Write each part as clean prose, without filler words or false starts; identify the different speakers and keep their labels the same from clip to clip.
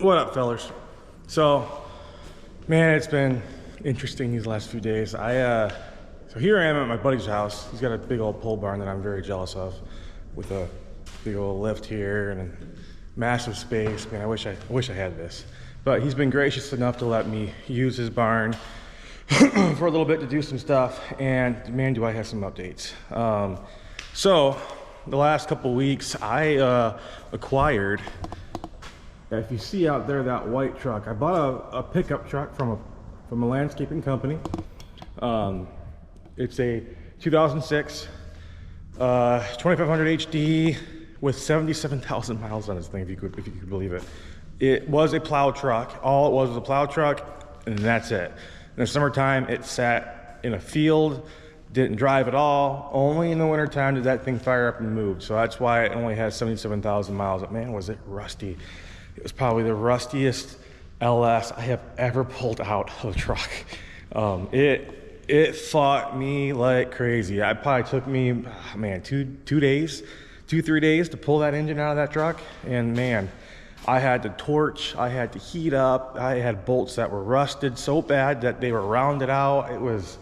Speaker 1: What up, fellas? So, man, it's been interesting these last few days. So here I am at my buddy's house. He's got a big old pole barn that I'm very jealous of, with a big old lift here and a massive space. Man, I wish I had this. But he's been gracious enough to let me use his barn for a little bit to do some stuff. And man, do I have some updates. So the last couple weeks, I acquired. If you see out there that white truck, I bought a pickup truck from a landscaping company. It's a 2006 2500 HD with 77,000 miles on this thing, if you could believe it. It was a plow truck. All it was a plow truck, and that's it. In the summertime, it sat in a field, didn't drive at all. Only in the wintertime did that thing fire up and move. So that's why it only has 77,000 miles. But man, was it rusty. It was probably the rustiest LS I have ever pulled out of a truck. It fought me like crazy. It probably took me, man, 3 days to pull that engine out of that truck. And man, I had to torch, I had to heat up, I had bolts that were rusted so bad that they were rounded out. It was,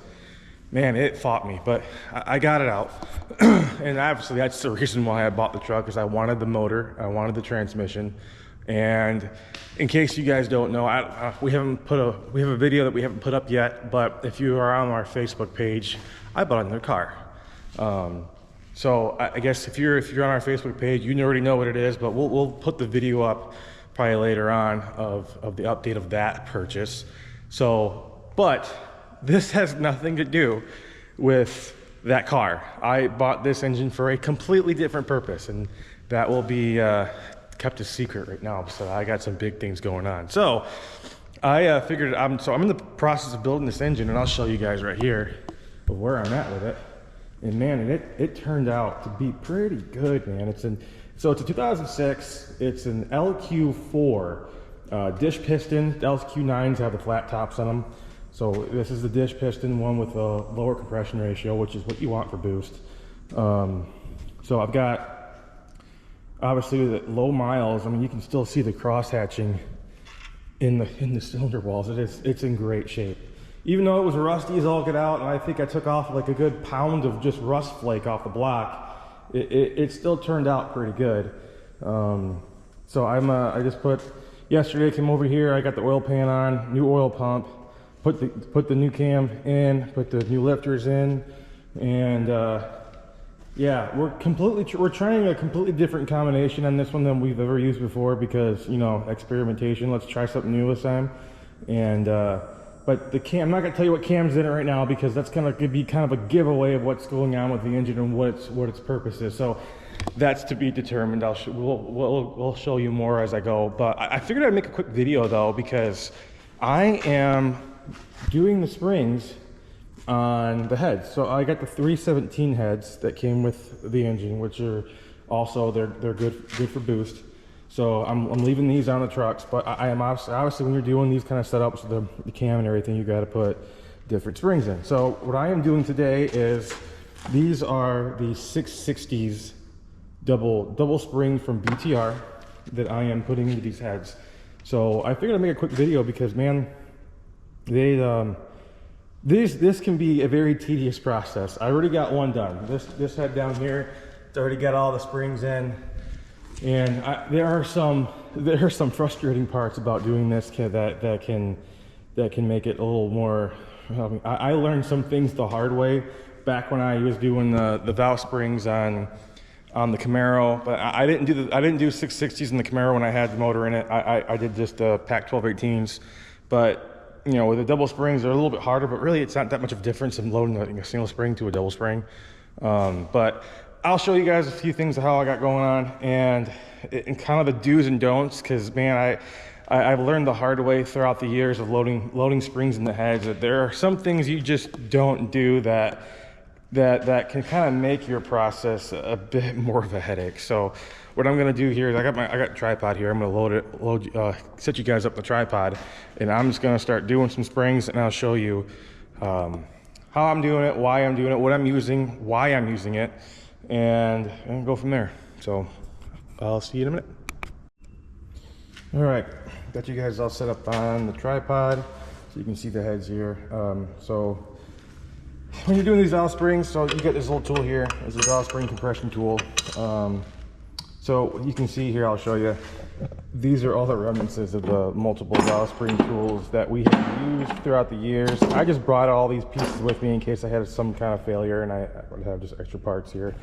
Speaker 1: man, it fought me, but I got it out. And obviously that's the reason why I bought the truck, because I wanted the motor, I wanted the transmission. And in case you guys don't know, we have a video that we haven't put up yet, but if you are on our Facebook page, I bought another car. So I guess if you're on our Facebook page, you already know what it is, but we'll put the video up probably later on of the update of that purchase. So, but this has nothing to do with that car. I bought this engine for a completely different purpose, and that will be kept a secret right now. So I got some big things going on. So I figured I'm in the process of building this engine, and I'll show you guys right here where I'm at with it. And man, it turned out to be pretty good, man. It's a 2006. It's an LQ4 dish piston. The LQ9s have the flat tops on them. So this is the dish piston one with a lower compression ratio, which is what you want for boost. So I've got, obviously, with low miles, I mean, you can still see the cross hatching in the cylinder walls. It's in great shape. Even though it was rusty as all get out, and I think I took off like a good pound of just rust flake off the block, it still turned out pretty good. So I just yesterday I came over here, I got the oil pan on, new oil pump, put the new cam in, put the new lifters in, and yeah, we're trying a completely different combination on this one than we've ever used before, because, you know, experimentation. Let's try something new this time. And but the cam, I'm not gonna tell you what cam's in it right now, because that's gonna be kind of a giveaway of what's going on with the engine and what its purpose is. So that's to be determined. We'll show you more as I go. But I figured I'd make a quick video though, because I am doing the springs on the heads. So I got the 317 heads that came with the engine, which are also they're good for boost. So I'm leaving these on the trucks, but I am obviously when you're doing these kind of setups, the cam and everything, you got to put different springs in. So what I am doing today is, these are the 660s double spring from BTR that I am putting into these heads. So I figured I'd make a quick video, because man, this can be a very tedious process. I already got one done. This head down here, it's already got all the springs in. And there are some frustrating parts about doing this that can make it a little more. I learned some things the hard way back when I was doing the valve springs on the Camaro, but I didn't do 660s in the Camaro when I had the motor in it. I did just Pac 1218s, but you know, with the double springs they're a little bit harder, but really it's not that much of a difference in loading a single spring to a double spring. But I'll show you guys a few things of how I got going on, and kind of the do's and don'ts, because man, I've learned the hard way throughout the years of loading springs in the heads that there are some things you just don't do that can kind of make your process a bit more of a headache. So what I'm gonna do here is I got a tripod here. I'm gonna set you guys up the tripod, and I'm just gonna start doing some springs, and I'll show you how I'm doing it, why I'm doing it, what I'm using, why I'm using it, and go from there. So I'll see you in a minute. All right, got you guys all set up on the tripod so you can see the heads here. So when you're doing these valve springs, so you get this little tool here. It's a valve spring compression tool. So you can see here, I'll show you. These are all the remnants of the multiple valve spring tools that we have used throughout the years. I just brought all these pieces with me in case I had some kind of failure, and I would have just extra parts here.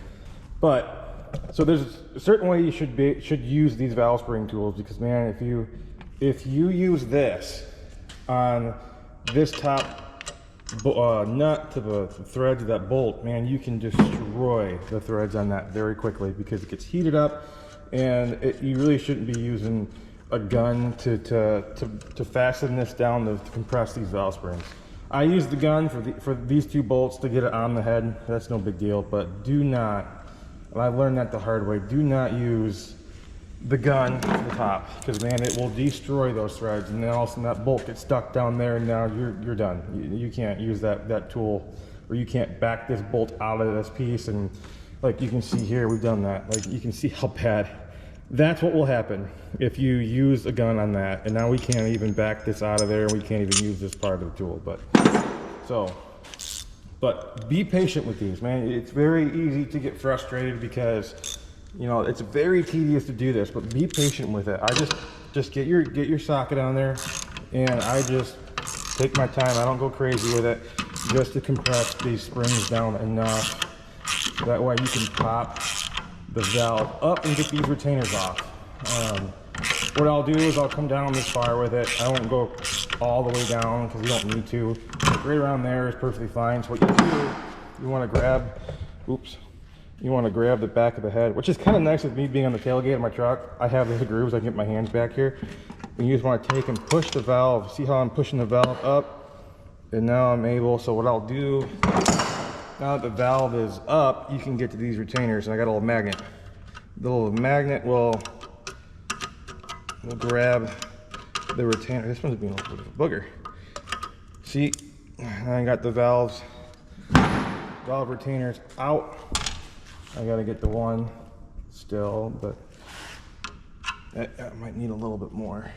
Speaker 1: But so there's a certain way you should use these valve spring tools, because man, if you use this on this top nut to the threads of that bolt, man, you can destroy the threads on that very quickly because it gets heated up, and you really shouldn't be using a gun to fasten this down to compress these valve springs. I use the gun for these two bolts to get it on the head. That's no big deal, but do not, and I've learned that the hard way, do not use the gun to the top, because man, it will destroy those threads, and then all of a sudden that bolt gets stuck down there, and now you're done. You can't use that tool, or you can't back this bolt out of this piece. And like you can see here, we've done that. Like you can see how bad. That's what will happen if you use a gun on that, and now we can't even back this out of there, and we can't even use this part of the tool. But be patient with these, man. It's very easy to get frustrated because, you know, it's very tedious to do this, but be patient with it. I just get your socket on there, and I just take my time. I don't go crazy with it, just to compress these springs down enough. That way you can pop the valve up and get these retainers off. What I'll do is I'll come down this far with it. I won't go all the way down because you don't need to. Right around there is perfectly fine. So what you do, you want to grab, you want to grab the back of the head, which is kind of nice with me being on the tailgate of my truck. I have the grooves, I can get my hands back here. And you just want to take and push the valve. See how I'm pushing the valve up? And now I'm able, so what I'll do, now that the valve is up, you can get to these retainers, and I got a little magnet. The little magnet will grab the retainer. This one's being a little bit of a booger. See, I got the valve retainers out. I gotta get the one still, but that might need a little bit more.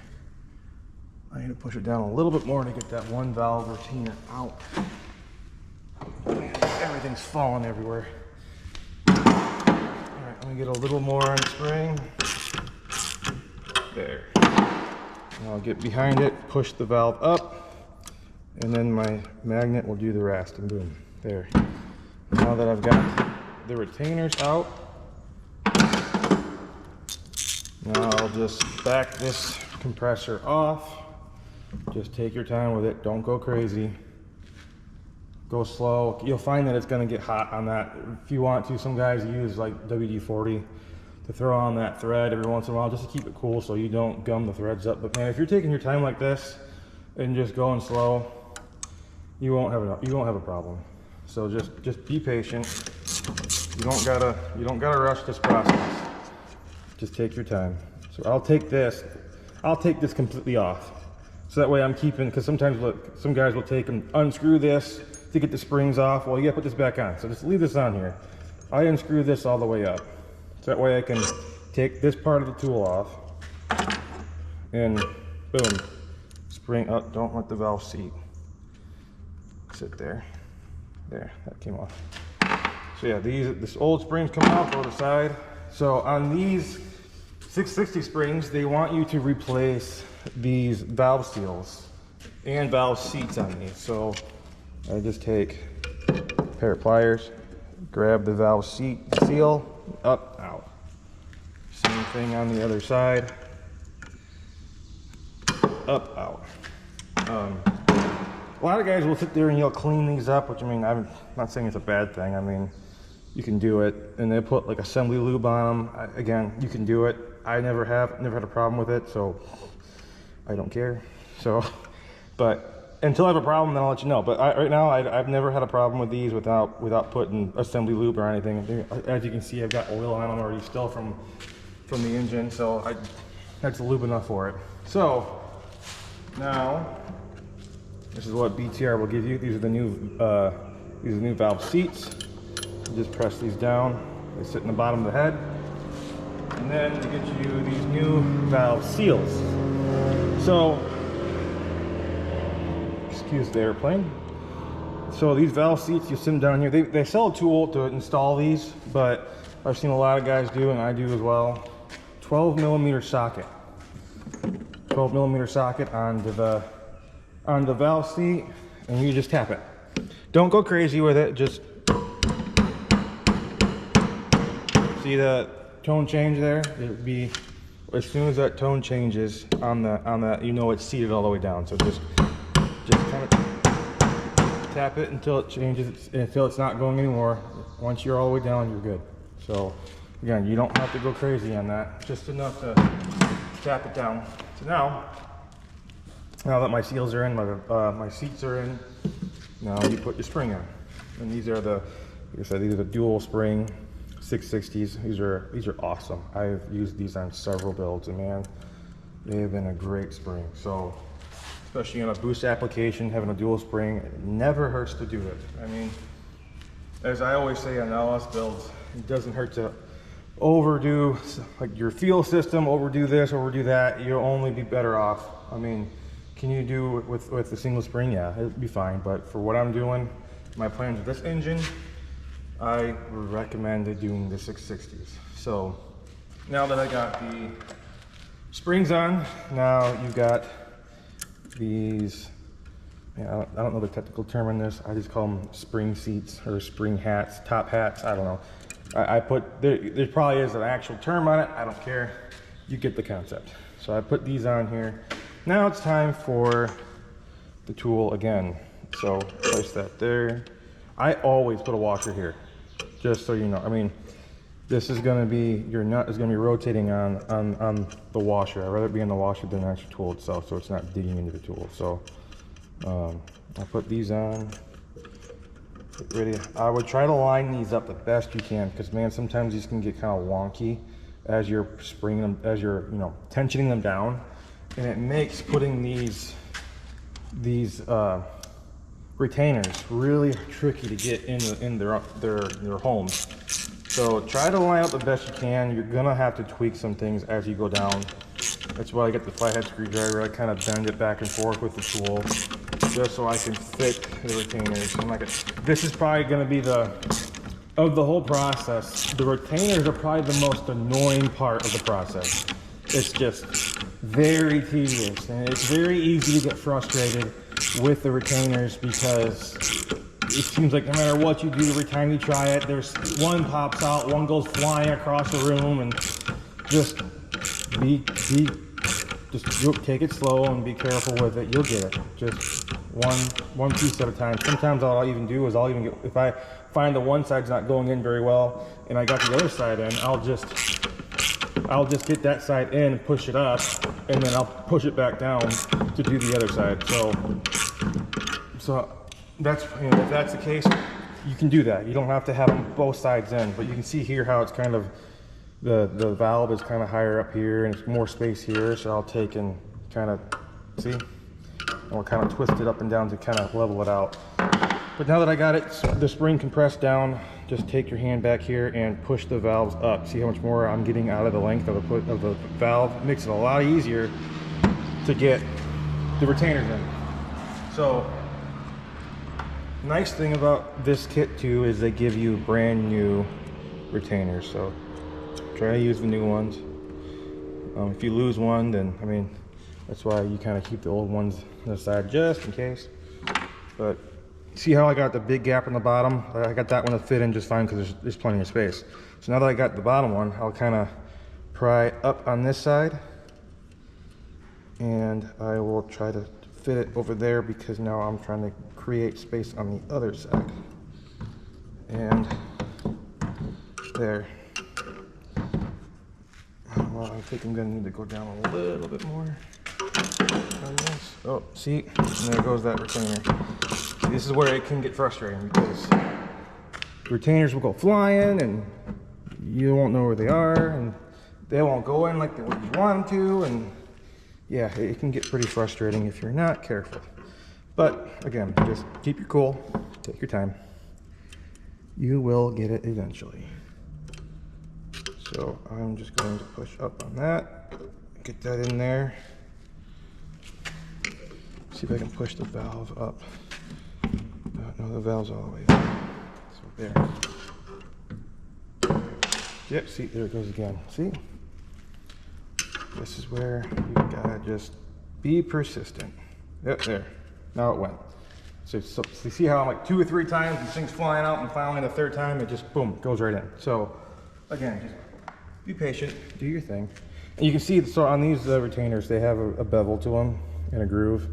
Speaker 1: I need to push it down a little bit more to get that one valve retainer out. Man, everything's falling everywhere. All right, let me get a little more on the spring. There. And I'll get behind it, push the valve up, and then my magnet will do the rest, and boom, there. Now that I've got the retainers out, now I'll just back this compressor off. Just take your time with it, don't go crazy, go slow. You'll find that it's going to get hot on that. If you want to, some guys use like WD-40 to throw on that thread every once in a while just to keep it cool so you don't gum the threads up. But man, if you're taking your time like this and just going slow, you won't have a problem. So just be patient. You don't gotta rush this process. Just take your time. So I'll take this completely off. So that way I'm keeping, because sometimes look, some guys will take and unscrew this to get the springs off. Well, you gotta put this back on. So just leave this on here. I unscrew this all the way up. So that way I can take this part of the tool off, and boom, spring up. Don't let the valve seat sit there. There, that came off. So yeah, this old springs come out, go to the side. So on these 660 springs, they want you to replace these valve seals and valve seats on these. So I just take a pair of pliers, grab the valve seat seal, up, out. Same thing on the other side, up, out. A lot of guys will sit there and you'll clean these up, which I mean, I'm not saying it's a bad thing. I mean, you can do it, and they put like assembly lube on them. Again, you can do it. I never had a problem with it, so I don't care. So, but until I have a problem, then I'll let you know. But right now, I've never had a problem with these without putting assembly lube or anything. As you can see, I've got oil on them already still from the engine, so that's lube enough for it. So now, this is what BTR will give you. These are the new valve seats. You just press these down. They sit in the bottom of the head. And then they get you these new valve seals. So, excuse the airplane. So these valve seats, you sit them down here. They sell a tool to install these, but I've seen a lot of guys do, and I do as well. 12mm socket. 12mm socket onto the valve seat, and you just tap it. Don't go crazy with it. Just see the tone change there. It'll be as soon as that tone changes on the you know it's seated all the way down. So just kind of tap it until it changes, until it's not going anymore. Once you're all the way down, you're good. So again, you don't have to go crazy on that. Just enough to tap it down. So now that my seals are in, my seats are in, now you put your spring on. And these are like I said, these are the dual spring 660s. These are awesome. I've used these on several builds, and man, they have been a great spring. So especially in a boost application, having a dual spring, it never hurts to do it. I mean, as I always say on LS builds, it doesn't hurt to overdo like your fuel system, overdo this, overdo that. You'll only be better off. I mean, can you do it with the single spring? Yeah, it'd be fine. But for what I'm doing, my plans with this engine, I would recommend doing the 660s. So now that I got the springs on, now you got these, I don't know the technical term on this. I just call them spring seats or spring hats, top hats. I don't know. I put, there probably is an actual term on it. I don't care. You get the concept. So I put these on here. Now it's time for the tool again. So place that there. I always put a washer here, just so you know. I mean, this is going to be, your nut is going to be rotating on the washer. I'd rather it be in the washer than the actual tool itself, so it's not digging into the tool. So I put these on. Get ready. I would try to line these up the best you can, because man, sometimes these can get kind of wonky as you're springing them, as you're tensioning them down, and it makes putting these retainers really tricky to get in their homes. So try to line up the best you can. You're gonna have to tweak some things as you go down. That's why I get the flathead screwdriver. I kind of bend it back and forth with the tool, just so I can fit the retainers. This is probably gonna be of the whole process, the retainers are probably the most annoying part of the process. It's just very tedious, and it's very easy to get frustrated with the retainers, because it seems like no matter what you do, every time you try it, there's one pops out, one goes flying across the room, and just just take it slow and be careful with it. You'll get it. Just one piece at a time. Sometimes all I'll even do is if I find the one side's not going in very well and I got the other side in, I'll just get that side in and push it up, and then I'll push it back down to do the other side. So that's, if that's the case, you can do that. You don't have to have them both sides in, but you can see here how it's kind of, the valve is kind of higher up here and it's more space here. So I'll take and kind of, see, and we'll kind of twist it up and down to kind of level it out. But now that I got it, the spring compressed down, just take your hand back here and push the valves up. See how much more I'm getting out of the length of the valve? It makes it a lot easier to get the retainers in. So, nice thing about this kit too is they give you brand new retainers. So try to use the new ones. If you lose one, then I mean, that's why you kind of keep the old ones on the side just in case. But see how I got the big gap in the bottom? I got that one to fit in just fine because there's plenty of space. So now that I got the bottom one, I'll kind of pry up on this side, and I will try to fit it over there, because now I'm trying to create space on the other side. And there. Well, I think I'm gonna need to go down a little bit more on this. Oh, see, and there goes that retainer. See, this is where it can get frustrating, because retainers will go flying and you won't know where they are, and they won't go in like you want them to, and yeah, it can get pretty frustrating if you're not careful. But again, just keep your cool, take your time. You will get it eventually. So I'm just going to push up on that, get that in there. see if I can push the valve up. No, the valve's all the way up. So there. Yep, see, there it goes again. See? This is where you gotta just be persistent. Yep, there. Now it went. So you see how like 2 or 3 times these things flying out, and finally the 3rd time it just boom goes right in. So again, just be patient, do your thing. And you can see, so on these retainers, they have a bevel to them and a groove.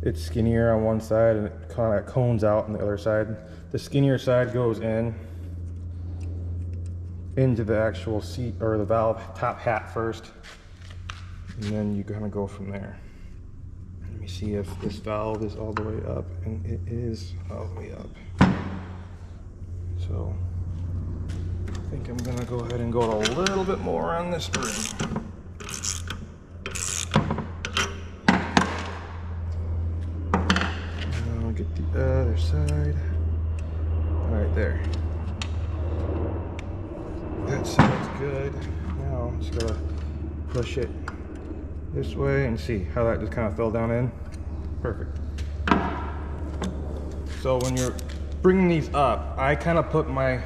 Speaker 1: It's skinnier on one side and it kind of cones out on the other side. The skinnier side goes into the actual seat or the valve top hat first, and then you kind of go from there. Let me see if this valve is all the way up, and it is all the way up. So I think I'm gonna go ahead and go a little bit more on this spring. Now get the other side. All right, there. That side's good. Now I'm just gonna push it this way and see how that just kind of fell down in. Perfect. So when you're bringing these up, I kind of put my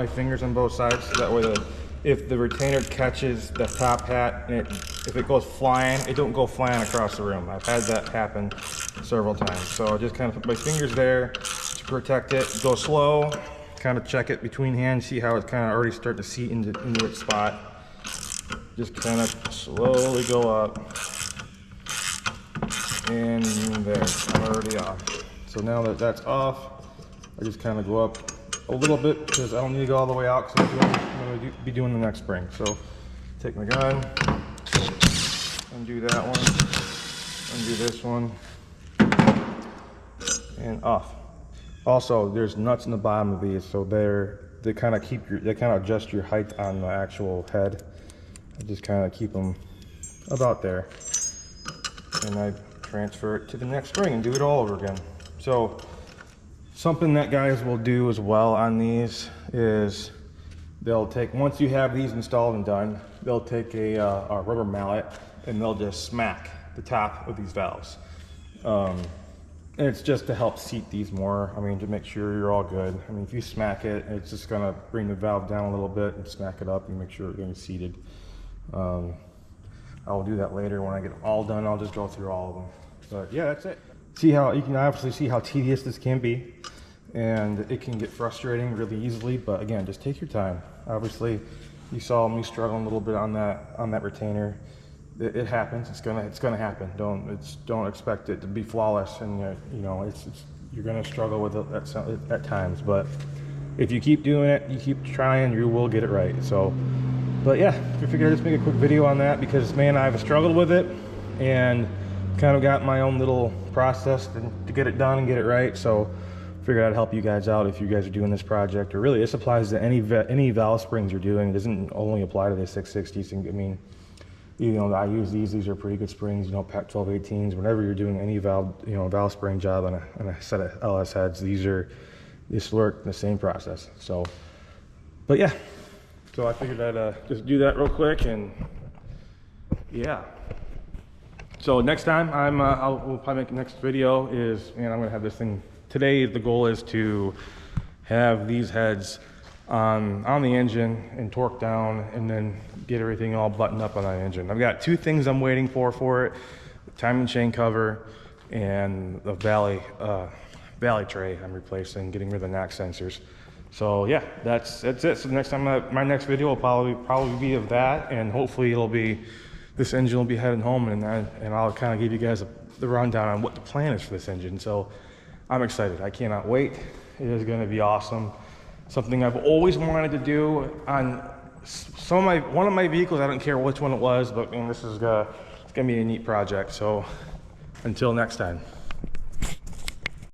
Speaker 1: fingers on both sides, so that way if the retainer catches the top hat and if it goes flying, it don't go flying across the room. I've had that happen several times. So I just kind of put my fingers there to protect it. Go slow, kind of check it between hands, see how it's kind of already starting to seat into its spot. Just kind of slowly go up, and there, I'm already off. So now that that's off, I just kind of go up a little bit because I don't need to go all the way out because I'm going to be doing the next spring. So take my gun, undo that one, undo this one, and off. Also, there's nuts in the bottom of these, so they kind of adjust your height on the actual head. I just kind of keep them about there, and I transfer it to the next spring and do it all over again. So something that guys will do as well on these is they'll take, once you have these installed and done, they'll take a rubber mallet and they'll just smack the top of these valves. And it's just to help seat these more. I mean, to make sure you're all good. I mean, if you smack it, it's just gonna bring the valve down a little bit and smack it up and make sure it's gonna be seated. I'll do that later when I get all done. I'll just go through all of them. But yeah, that's it. See how you can obviously see how tedious this can be, and it can get frustrating really easily. But again, just take your time. Obviously, you saw me struggling a little bit on that retainer. It happens. It's gonna happen. Don't expect it to be flawless, and you know you're gonna struggle with it at times. But if you keep doing it, you keep trying, you will get it right. So. But yeah, I figured I'd just make a quick video on that because, man, I've struggled with it and kind of got my own little process to get it done and get it right. So I figured I'd help you guys out if you guys are doing this project. Or really, this applies to any valve springs you're doing. It doesn't only apply to the 660s. I mean, you know, I use these. These are pretty good springs, you know, Pac 1218s. Whenever you're doing any valve, you know, valve spring job on a set of LS heads, this work the same process. So, but yeah. So I figured I'd just do that real quick, and yeah. So next time we'll probably make the next video is, man, I'm gonna have this thing today. The goal is to have these heads on the engine and torque down, and then get everything all buttoned up on that engine. I've got 2 things I'm waiting for it: the timing chain cover and the valley tray I'm replacing, getting rid of the knock sensors. So yeah, that's it. So next time, my next video will probably be of that, and hopefully this engine will be heading home, and I'll kind of give you guys the rundown on what the plan is for this engine. So I'm excited. I cannot wait. It is going to be awesome. Something I've always wanted to do on one of my vehicles. I don't care which one it was, but man, it's going to be a neat project. So until next time.